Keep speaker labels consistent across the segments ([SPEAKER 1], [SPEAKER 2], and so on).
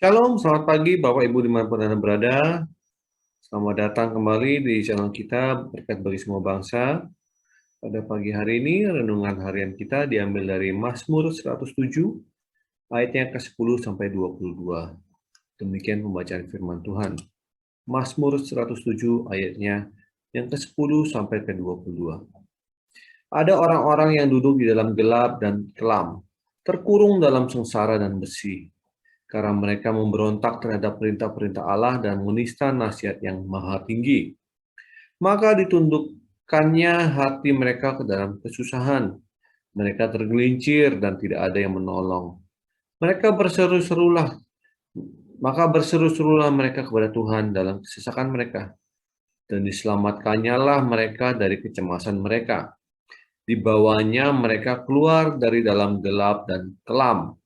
[SPEAKER 1] Shalom, selamat pagi Bapak Ibu dimanapun Anda berada. Selamat datang kembali di channel kita Berkat Bagi Semua Bangsa. Pada pagi hari ini, renungan harian kita diambil dari Mazmur 107, ayatnya ke-10 sampai 22. Demikian pembacaan firman Tuhan. Mazmur 107 ayatnya yang ke-10 sampai ke-22. Ada orang-orang yang duduk di dalam gelap dan kelam, terkurung dalam sengsara dan besi, karena mereka memberontak terhadap perintah-perintah Allah dan menista nasihat yang maha tinggi. Maka ditundukkannya hati mereka ke dalam kesusahan. Mereka tergelincir dan tidak ada yang menolong. Mereka berseru-serulah mereka kepada Tuhan dalam kesesakan mereka, dan diselamatkannya lah mereka dari kecemasan mereka. Dibawanya mereka keluar dari dalam gelap dan kelam,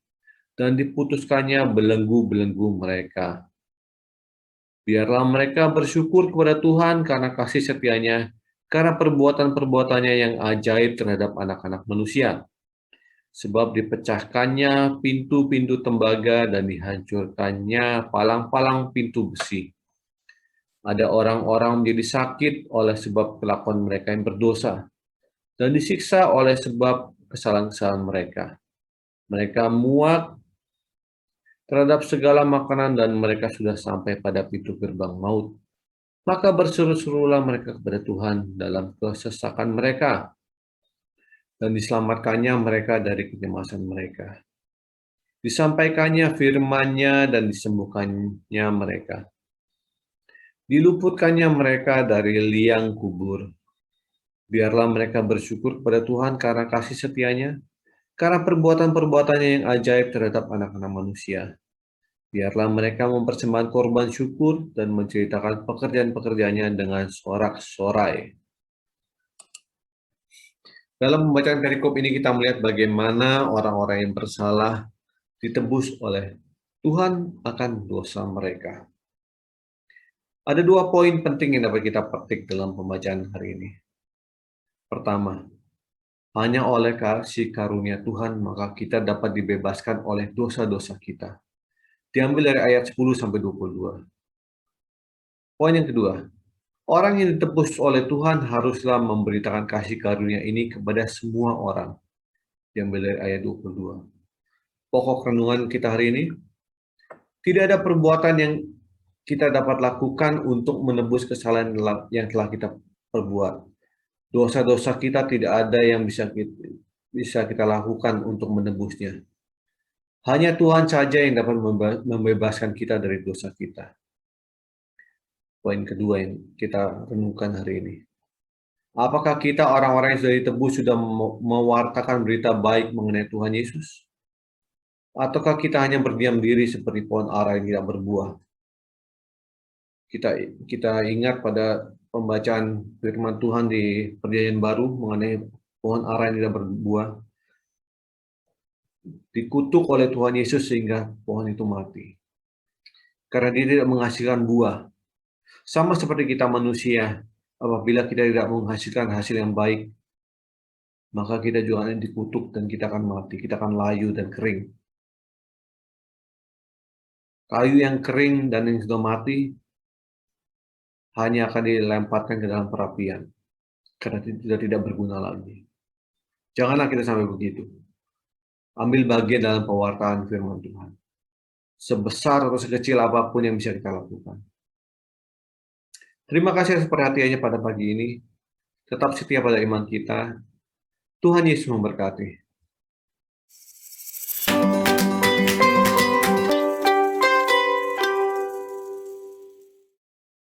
[SPEAKER 1] dan diputuskannya belenggu-belenggu mereka. Biarlah mereka bersyukur kepada Tuhan karena kasih setianya, karena perbuatan-perbuatannya yang ajaib terhadap anak-anak manusia. Sebab dipecahkannya pintu-pintu tembaga dan dihancurkannya palang-palang pintu besi. Ada orang-orang menjadi sakit oleh sebab kelakuan mereka yang berdosa, dan disiksa oleh sebab kesalahan-kesalahan mereka. Mereka muak terhadap segala makanan dan mereka sudah sampai pada pintu gerbang maut. Maka berseru-serulah mereka kepada Tuhan dalam kesesakan mereka, dan diselamatkannya mereka dari kecemasan mereka. Disampaikannya firman-Nya dan disembuhkannya mereka. Diluputkannya mereka dari liang kubur. Biarlah mereka bersyukur kepada Tuhan karena kasih setianya, karena perbuatan-perbuatannya yang ajaib terhadap anak-anak manusia. Biarlah mereka mempersembahkan korban syukur dan menceritakan pekerjaan-pekerjaannya dengan sorak-sorai. Dalam pembacaan perikop ini kita melihat bagaimana orang-orang yang bersalah ditebus oleh Tuhan akan dosa mereka. Ada dua poin penting yang dapat kita petik dalam pembacaan hari ini. Pertama, hanya oleh kasih karunia Tuhan maka kita dapat dibebaskan oleh dosa-dosa kita. Diambil dari ayat 10 sampai 22. Poin yang kedua, orang yang ditebus oleh Tuhan haruslah memberitakan kasih karunia ini kepada semua orang. Diambil dari ayat 22. Pokok renungan kita hari ini, tidak ada perbuatan yang kita dapat lakukan untuk menebus kesalahan yang telah kita perbuat. Dosa-dosa kita tidak ada yang bisa kita lakukan untuk menebusnya. Hanya Tuhan saja yang dapat membebaskan kita dari dosa kita. Poin kedua yang kita renungkan hari ini. Apakah kita orang-orang yang sudah ditebus sudah mewartakan berita baik mengenai Tuhan Yesus? Ataukah kita hanya berdiam diri seperti pohon ara yang tidak berbuah? Kita ingat pada pembacaan firman Tuhan di Perjanjian Baru mengenai pohon ara yang tidak berbuah. Dikutuk oleh Tuhan Yesus sehingga pohon itu mati. Karena dia tidak menghasilkan buah. Sama seperti kita manusia, apabila kita tidak menghasilkan hasil yang baik, maka kita juga akan dikutuk dan kita akan mati, kita akan layu dan kering. Kayu yang kering dan yang sudah mati hanya akan dilemparkan ke dalam perapian, karena tidak berguna lagi. Janganlah kita sampai begitu. Ambil bagian dalam pewartaan firman Tuhan. Sebesar atau sekecil apapun yang bisa kita lakukan. Terima kasih atas perhatiannya pada pagi ini. Tetap setia pada iman kita. Tuhan Yesus memberkati.